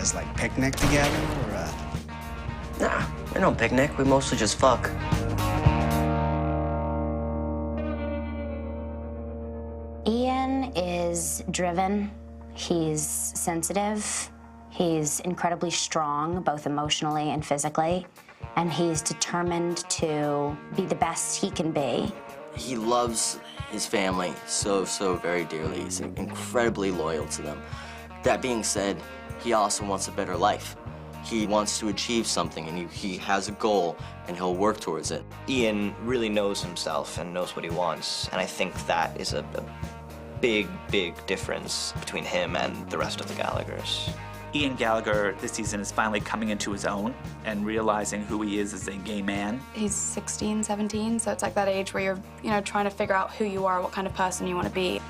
guys, like, picnic together, or, Nah, we don't picnic. We mostly just fuck. Ian is driven. He's sensitive. He's incredibly strong, both emotionally and physically. And he's determined to be the best he can be. He loves his family so very dearly. He's incredibly loyal to them. That being said, he also wants a better life. He wants to achieve something, and he has a goal, and he'll work towards it. Ian really knows himself and knows what he wants, and I think that is a big difference between him and the rest of the Gallaghers. Ian Gallagher this season is finally coming into his own and realizing who he is as a gay man. He's 16, 17, so it's like that age where you're, trying to figure out who you are, what kind of person you want to be.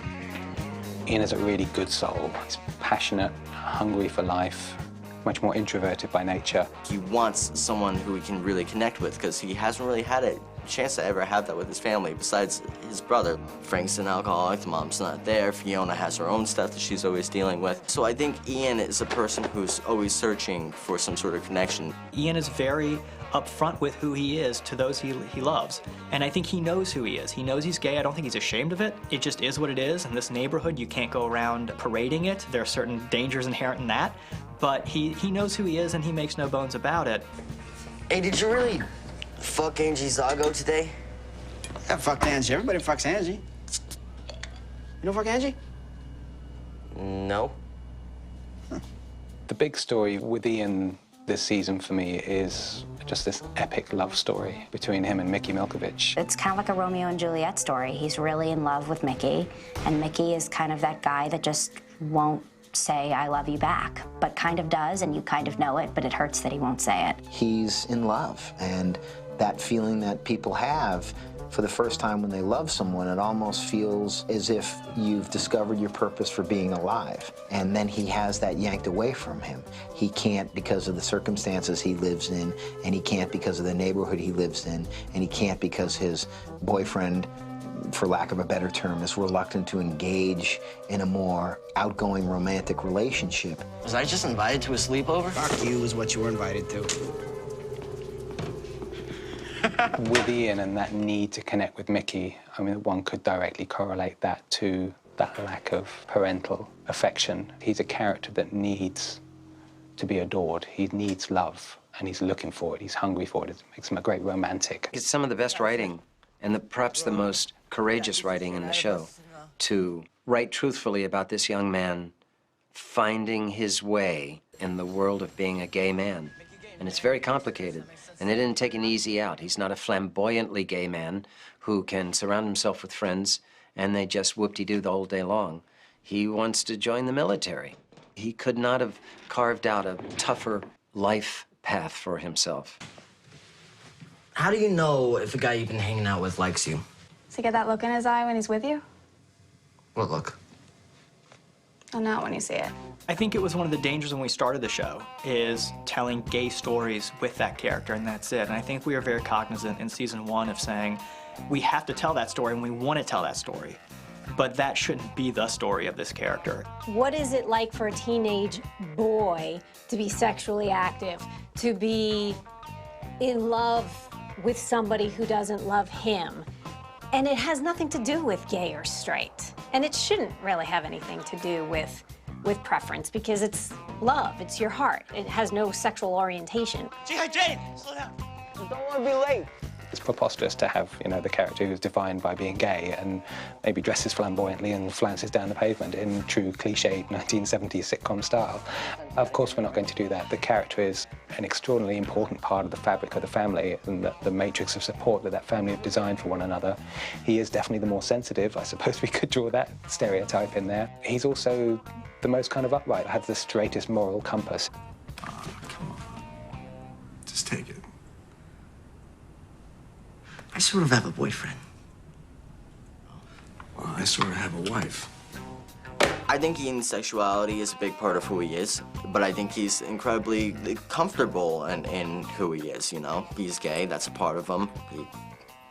Ian is a really good soul. He's passionate, hungry for life, much more introverted by nature. He wants someone who he can really connect with, because he hasn't really had a chance to ever have that with his family besides his brother. Frank's an alcoholic, the mom's not there, Fiona has her own stuff that she's always dealing with. So I think Ian is a person who's always searching for some sort of connection. Ian is very upfront with who he is to those he loves. And I think he knows who he is. He knows he's gay. I don't think he's ashamed of it. It just is what it is. In this neighborhood, you can't go around parading it. There are certain dangers inherent in that. But he knows who he is, and he makes no bones about it. Hey, did you really fuck Angie Zago today? I fucked Angie. Everybody fucks Angie. You don't fuck Angie? No. The big story with Ian this season for me is just this epic love story between him and Mickey Milkovich. It's kind of like a Romeo and Juliet story. He's really in love with Mickey, and Mickey is kind of that guy that just won't say, I love you back, but kind of does, and you kind of know it, but it hurts that he won't say it. He's in love, and that feeling that people have for the first time when they love someone, it almost feels as if you've discovered your purpose for being alive. And then he has that yanked away from him. He can't because of the circumstances he lives in, and he can't because of the neighborhood he lives in, and he can't because his boyfriend, for lack of a better term, is reluctant to engage in a more outgoing romantic relationship. Was I just invited to a sleepover? Fuck you is what you were invited to. With Ian and that need to connect with Mickey, I mean, one could directly correlate that to that lack of parental affection. He's a character that needs to be adored. He needs love, and he's looking for it. He's hungry for it. It makes him a great romantic. It's some of the best writing, and perhaps the most courageous writing in the show, to write truthfully about this young man finding his way in the world of being a gay man. And it's very complicated, and they didn't take an easy out. He's not a flamboyantly gay man who can surround himself with friends and they just whoop-de-doo the whole day long. He wants to join the military. He could not have carved out a tougher life path for himself. How do you know if a guy you've been hanging out with likes you? Does he get that look in his eye when he's with you? What look? Or not when you see it? I think it was one of the dangers when we started the show, is telling gay stories with that character, and that's it. And I think we are very cognizant in season 1 of saying, we have to tell that story, and we want to tell that story. But that shouldn't be the story of this character. What is it like for a teenage boy to be sexually active, to be in love with somebody who doesn't love him? And it has nothing to do with gay or straight. And it shouldn't really have anything to do with preference, because it's love, it's your heart. It has no sexual orientation. G.I. Jane, slow down. I don't want to be late. It's preposterous to have, the character who's defined by being gay and maybe dresses flamboyantly and flounces down the pavement in true cliched 1970s sitcom style. Of course, we're not going to do that. The character is an extraordinarily important part of the fabric of the family and the matrix of support that family have designed for one another. He is definitely the more sensitive. I suppose we could draw that stereotype in there. He's also the most kind of upright, has the straightest moral compass. Oh, come on. Just take it. I sort of have a boyfriend. Well, I sort of have a wife. I think Ian's sexuality is a big part of who he is, but I think he's incredibly comfortable in who he is, He's gay, that's a part of him.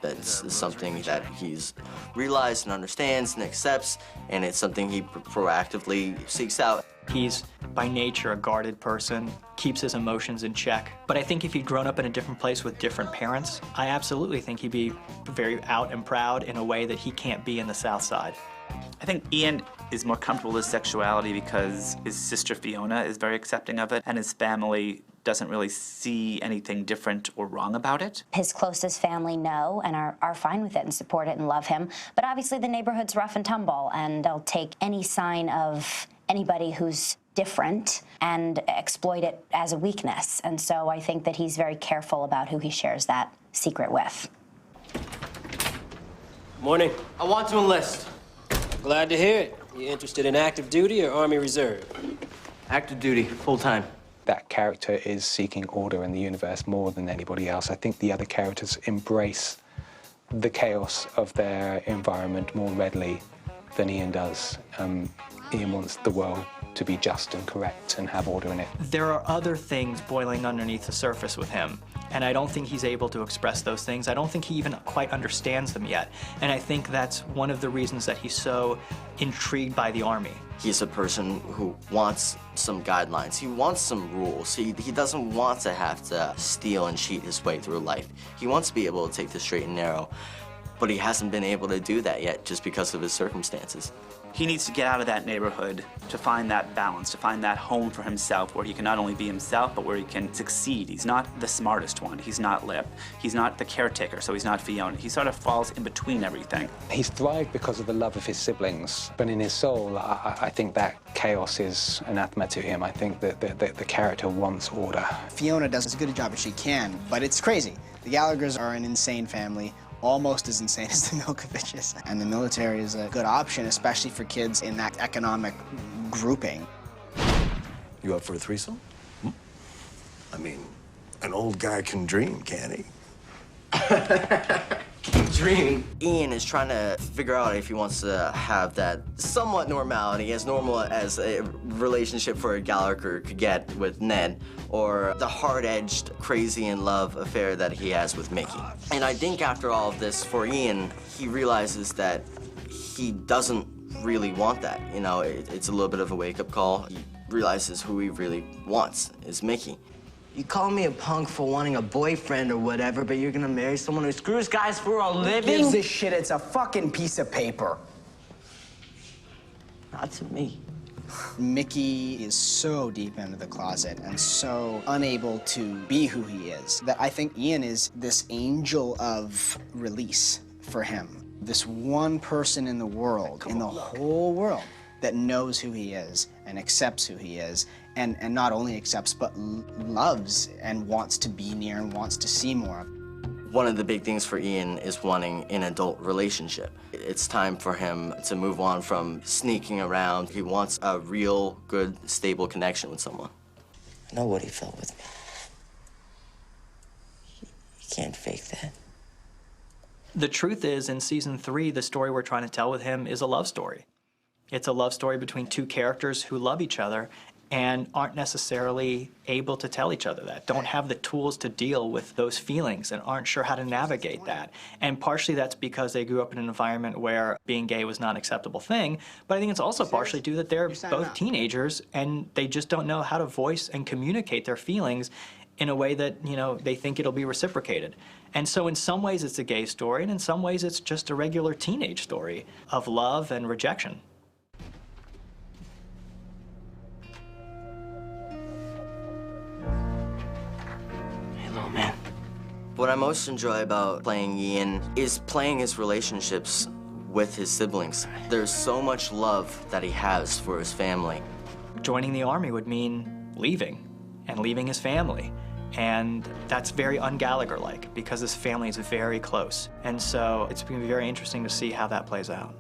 That's something that he's realized and understands and accepts, and it's something he proactively seeks out. He's by nature a guarded person, keeps his emotions in check. But I think if he'd grown up in a different place with different parents, I absolutely think he'd be very out and proud in a way that he can't be in the South Side. I think Ian is more comfortable with his sexuality because his sister Fiona is very accepting of it, and his family doesn't really see anything different or wrong about it. His closest family know and are fine with it and support it and love him. But obviously the neighborhood's rough and tumble, and they'll take any sign of anybody who's different and exploit it as a weakness. And so I think that he's very careful about who he shares that secret with. Morning. I want to enlist. Glad to hear it. You interested in active duty or Army Reserve? Active duty, full time. That character is seeking order in the universe more than anybody else. I think the other characters embrace the chaos of their environment more readily than Ian does. Ian wants the world to be just and correct and have order in it. There are other things boiling underneath the surface with him, and I don't think he's able to express those things. I don't think he even quite understands them yet, and I think that's one of the reasons that he's so intrigued by the Army. He's a person who wants some guidelines. He wants some rules. He doesn't want to have to steal and cheat his way through life. He wants to be able to take the straight and narrow, but he hasn't been able to do that yet just because of his circumstances. He needs to get out of that neighborhood to find that balance, to find that home for himself where he can not only be himself, but where he can succeed. He's not the smartest one. He's not Lip. He's not the caretaker, so he's not Fiona. He sort of falls in between everything. He's thrived because of the love of his siblings, but in his soul, I think that chaos is anathema to him. I think that the character wants order. Fiona does as good a job as she can, but it's crazy. The Gallaghers are an insane family, almost as insane as the Milkoviches. And the military is a good option, especially for kids in that economic grouping. You up for a threesome? I mean, an old guy can dream, can't he? Dream. Ian is trying to figure out if he wants to have that somewhat normality, as normal as a relationship for a Gallagher could get with Ned, or the hard-edged, crazy-in-love affair that he has with Mickey. And I think after all of this, for Ian, he realizes that he doesn't really want that. You know, it's a little bit of a wake-up call. He realizes who he really wants is Mickey. You call me a punk for wanting a boyfriend or whatever, but you're gonna marry someone who screws guys for a living? Who gives a shit? It's a fucking piece of paper. Not to me. Mickey is so deep into the closet and so unable to be who he is that I think Ian is this angel of release for him. This one person in the world, in the whole world, that knows who he is and accepts who he is, and not only accepts, but loves and wants to be near and wants to see more of. One of the big things for Ian is wanting an adult relationship. It's time for him to move on from sneaking around. He wants a real, good, stable connection with someone. I know what he felt with me. He can't fake that. The truth is, in season 3, the story we're trying to tell with him is a love story. It's a love story between two characters who love each other and aren't necessarily able to tell each other that, don't have the tools to deal with those feelings and aren't sure how to navigate that. And partially that's because they grew up in an environment where being gay was not an acceptable thing, but I think it's also partially due that they're both teenagers and they just don't know how to voice and communicate their feelings in a way that, you know, they think it'll be reciprocated. And so in some ways it's a gay story, and in some ways it's just a regular teenage story of love and rejection. Man. What I most enjoy about playing Ian is playing his relationships with his siblings. There's so much love that he has for his family. Joining the Army would mean leaving, and leaving his family. And that's very un-Gallagher-like, because his family is very close. And so it's going to be very interesting to see how that plays out.